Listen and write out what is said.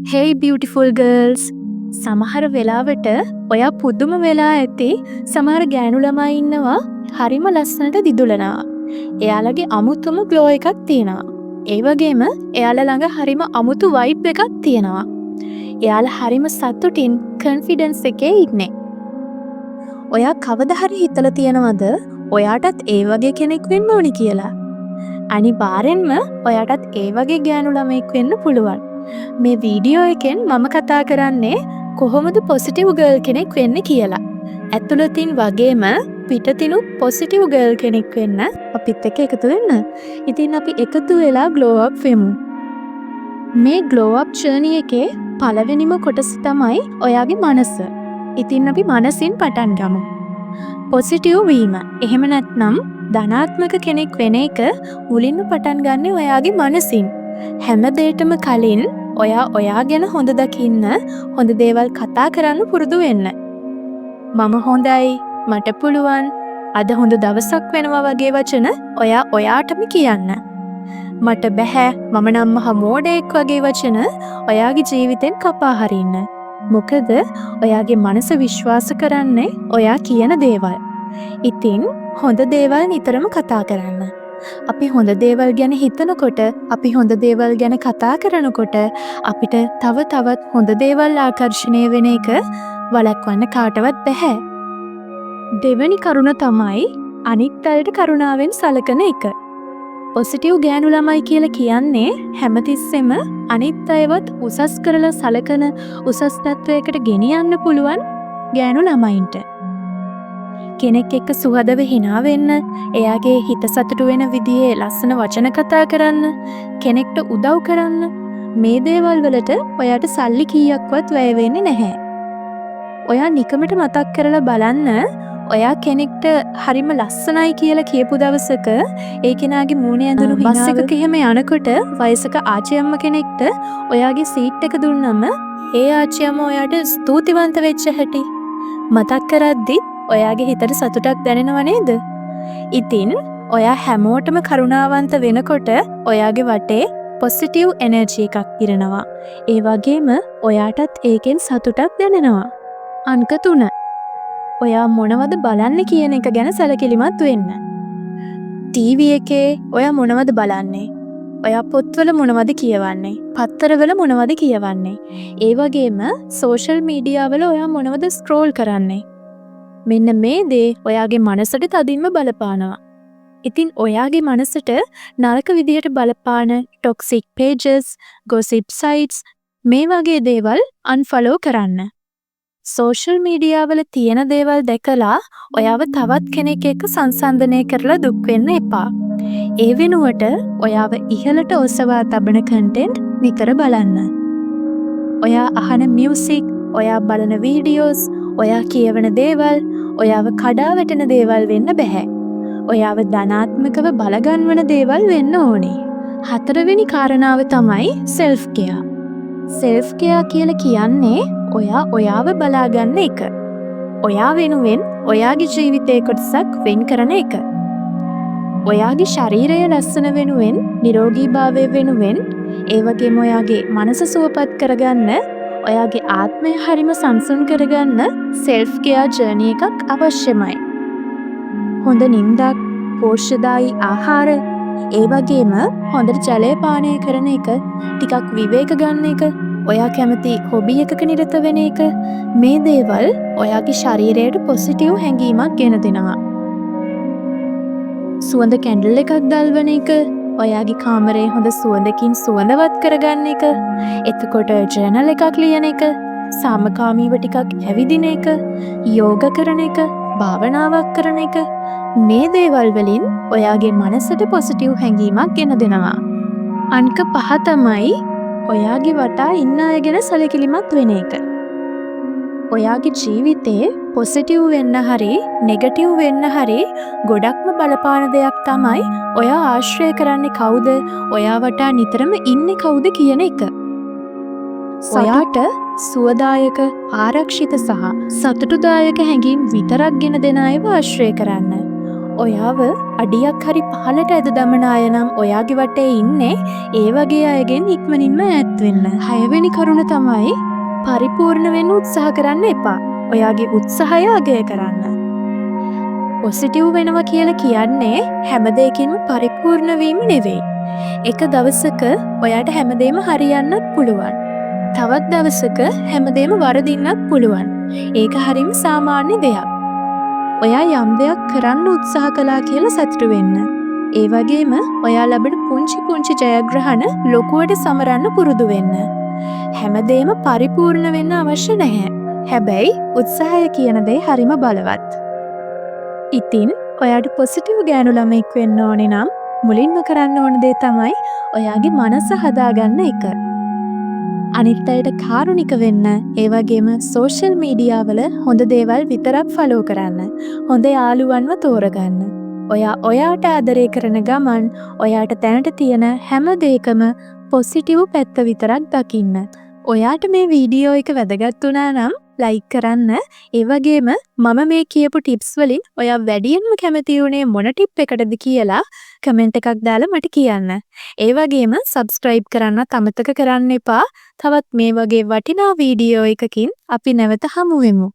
Hey beautiful girls. සමහර වෙලාවට ඔයා පුදුම වෙලා ඇති සමහර ගෑනු ළමයි ඉන්නවා හරිම ලස්සනට දිදුලනවා. එයාලගේ අමුතුම ග්ලෝ එකක් තියෙනවා. ඒ වගේම එයාලා ළඟ හරිම අමුතු වයිබ් එකක් තියෙනවා. එයාලා හරිම සතුටින් කොන්ෆිඩන්ස් එකේ ඉන්නේ. ඔයා කවදා හරි හිතලා තියෙනවද ඔයාටත් ඒ වගේ කෙනෙක් වෙන්න ඕනි කියලා? අනිවාර්යෙන්ම ඔයාටත් ඒ වගේ ගෑනු ළමෙක් වෙන්න පුළුවන්. මේ වීඩියෝ එකෙන් මම කතා කරන්නේ කොහොමද පොසිටිව් ගර්ල් කෙනෙක් වෙන්න කියලා. ඇතුළතින් වගේම පිටතිනුත් පොසිටිව් ගර්ල් කෙනෙක් වෙන්න අපිත් එක්ක එකතු වෙන්න. ඉතින් අපි එකතු වෙලා ග්ලෝ අප් වෙමු. මේ ග්ලෝ අප් ජර්නි එකේ පළවෙනිම කොටස තමයි ඔයාගේ මනස. ඉතින් අපි මනසින් පටන් ගමු. පොසිටිව් වීම. එහෙම නැත්නම් ධනාත්මක කෙනෙක් වෙන එක මුලින්ම පටන් ගන්න ඔයාගේ මනසින්. හැම දෙයකටම කලින් ඔයා ගැන හොඳ දකින්න, හොඳ දේවල් කතා කරන්න පුරුදු වෙන්න. මම හොඳයි, මට පුළුවන්, අද හොඳ දවසක් වෙනවා වගේ වචන ඔයාටම කියන්න. මට බැහැ, මම නම් මහ මෝඩයෙක් වගේ වචන ඔයාගේ ජීවිතෙන් කපා හරින්න. මොකද ඔයාගේ මනස විශ්වාස කරන්නේ ඔයා කියන දේවල්. ඉතින් හොඳ දේවල් නිතරම කතා කරන්න. අපි හොඳ දේවල් ගැන හිතනකොට, අපි හොඳ දේවල් ගැන කතා කරනකොට අපිට තව තවත් හොඳ දේවල් ආකර්ෂණය වෙන එක වළක්වන්න කාටවත් බැහැ. දෙවෙනි කරුණ තමයි අනිත් අයට කරුණාවෙන් සලකන එක. පොසිටිව් ගෑනු ළමයි කියලා කියන්නේ හැමතිස්සෙම අනිත් අයවත් උසස් කරලා සලකන, උසස් තත්වයකට ගෙනියන්න පුළුවන් ගෑනු ළමයින්ට. කෙනෙක් එක්ක සුහදව හිනා වෙන්න, එයාගේ හිත සතුටු වෙන විදිහේ ලස්සන වචන කතා කරන්න, කෙනෙක්ට උදව් කරන්න, මේ දේවල් වලට ඔයාට සල්ලි කීයක්වත් වැය වෙන්නේ නැහැ. ඔයා නිකමට මතක් කරලා බලන්න, ඔයා කෙනෙක්ට හරිම ලස්සනයි කියලා කියපු දවසක ඒ කෙනාගේ මූණේ ඇඳුණු බස් එකක එහෙම යනකොට වයසක ආච්චි අම්මා කෙනෙක්ට ඔයාගේ සීට් එක දුන්නම ඒ ආච්චි අම්මා ඔයාට ස්තුතිවන්ත වෙච්ච හැටි මතක් කරද්දි ඔයාගේ හිතට සතුටක් දැනෙනව නේද? ඉතින් ඔයා හැමෝටම කරුණාවන්ත වෙනකොට ඔයාගේ වටේ පොසිටිව් එනර්ජි එකක් ඉරනවා. ඒ වගේම ඔයාටත් ඒකෙන් සතුටක් දැනෙනවා. අංක 3. ඔයා මොනවද බලන්න කියන එක ගැන සැලකිලිමත් වෙන්න. ටීවී එකේ ඔයා මොනවද බලන්නේ? ඔයා පොත්වල මොනවද කියවන්නේ? පත්තරවල මොනවද කියවන්නේ? ඒ වගේම සෝෂල් මීඩියා වල ඔයා මොනවද ස්ක්‍රෝල් කරන්නේ? මෙන්න මේ දේ ඔයාගේ මනසට තදින්ම බලපානවා. ඉතින් ඔයාගේ මනසට නරක විදිහට බලපාන ටොක්සික් පේජස්, ගොසිප් සයිට්ස් මේ වගේ දේවල් අන්ෆලෝ කරන්න. සෝෂල් මීඩියා වල තියෙන දේවල් දැකලා ඔයාව තවත් කෙනෙක් එක්ක සංසන්දනය කරලා දුක් වෙන්න එපා. ඒ වෙනුවට ඔයාව ඉහළට ඔසවා තබන කන්ටෙන්ට් නිතර බලන්න. ඔයා අහන මියුසික්, ඔයා බලන වීඩියෝස්, ඔයා කියවන දේවල් ඔයාව කඩා වැටෙන දේවල් වෙන්න බැහැ. ඔයාව ධනාත්මකව බලගන්වන දේවල් වෙන්න ඕනේ. 4 වෙනි කාරණාව තමයි self care. self care කියලා කියන්නේ ඔයාව බලාගන්න එක. ඔයා වෙනුවෙන් ඔයාගේ ජීවිතේ කොටසක් වෙන් කරන එක. ඔයාගේ ශරීරය ලස්සන වෙනුවෙන්, නිරෝගීභාවය වෙනුවෙන්, ඒ වගේම ඔයාගේ මනස සුවපත් කරගන්න, ඔයාගේ ආත්මය හරිම සංසුන් කරගන්න self care ජර්නි එකක් අවශ්‍යමයි. හොඳ නිින්දක්, පෝෂ්‍යදායී ආහාර, ඒ වගේම හොඳට ජලය පානය කරන එක, ටිකක් විවේක ගන්න එක, ඔයා කැමති හොබි එකක නිරත වෙන එක, මේ දේවල් ඔයාගේ ශරීරයට පොසිටිව් හැඟීමක් ගෙන දෙනවා. සුවඳ කැන්ඩල් එකක් දල්වන එක, ඔයාගේ කාමරේ හොඳ සුවඳකින් සුවඳවත් කරගන්න එක, එතකොට ජර්නල් එකක් ලියන එක, සාමකාමීව ටිකක් ඇවිදින එක, යෝග කරන එක, භාවනාවක් කරන එක, මේ දේවල් වලින් ඔයාගේ මනසට පොසිටිව් හැඟීමක් ගෙන දෙනවා. අංක 5 තමයි ඔයාගේ වටා ඉන්න අය ගැන සැලකිලිමත් වෙන එක. ඔයාගේ ජීවිතේ පොසිටිව් වෙන්න හරි නෙගටිව් වෙන්න හරි ගොඩක්ම බලපාන දෙයක් තමයි ඔයා ආශ්‍රය කරන්නේ කවුද, ඔයා වටා නිතරම ඉන්නේ කවුද කියන එක. ඔයාට සුවදායක, ආරක්ෂිත සහ සතුටුදායක හැඟීම් විතරක් ගෙන දෙන අයව ආශ්‍රය කරන්න. ඔයාව අඩියක් හරි පහලට ඇද දමන අය නම් ඔයාගේ වටේ ඉන්නේ ඒ වගේ අයගෙන් ඉක්මනින්ම ඈත් වෙන්න. 6 වෙනි කරුණ තමයි පරිපූර්ණ වෙන්න උත්සාහ කරන්න එපා. ඔයාගේ උත්සාහය අගය කරන්න. පොසිටිව් වෙනවා කියලා කියන්නේ හැම දෙයකින්ම පරිපූර්ණ වීම නෙවෙයි. එක දවසක ඔයාට හැමදේම හරියන්නත් පුළුවන්. තවත් දවසක හැමදේම වරදින්නත් පුළුවන්. ඒක හරිම සාමාන්‍ය දෙයක්. ඔයා යම් දෙයක් කරන්න උත්සාහ කළා කියලා සතුටු වෙන්න. ඒ වගේම ඔයා ලබන පුංචි ජයග්‍රහණ ලොකුවට සමරන්න පුරුදු වෙන්න. හැමදේම පරිපූර්ණ වෙන්න අවශ්‍ය නැහැ. හැබැයි උත්සාහය කියන දේ හරිම බලවත්. ඉතින් ඔයාට පොසිටිව් ගෑනු ළමෙක් වෙන්න ඕනේ නම් මුලින්ම කරන්න ඕන දේ තමයි ඔයාගේ මනස හදාගන්න එක. අනිත් අයට කාරුණික වෙන්න, ඒ වගේම සෝෂල් මීඩියා වල හොඳ දේවල් විතරක් ෆලෝ කරන්න. හොඳ යාළුවන්ව තෝරගන්න. ඔයා ඔයාට ආදරය කරන ගමන් ඔයාට දැනට තියෙන හැම දෙයකම පොසිටිව් පැත්ත විතරක් දකින්න. ඔයාට මේ වීඩියෝ එක වැදගත් වුණා නම් ලයික් කරන්න. ඒ වගේම මම මේ කියපු ටිප්ස් වලින් ඔයා වැඩියෙන්ම කැමති වුණේ මොන ටිප් එකටද කියලා කමෙන්ට් එකක් දාලා මට කියන්න. ඒ වගේම සබ්ස්ක්‍රයිබ් කරන්නත් අමතක කරන්න එපා. තවත් මේ වගේ වටිනා වීඩියෝ එකකින් අපි නැවත හමු වෙමු.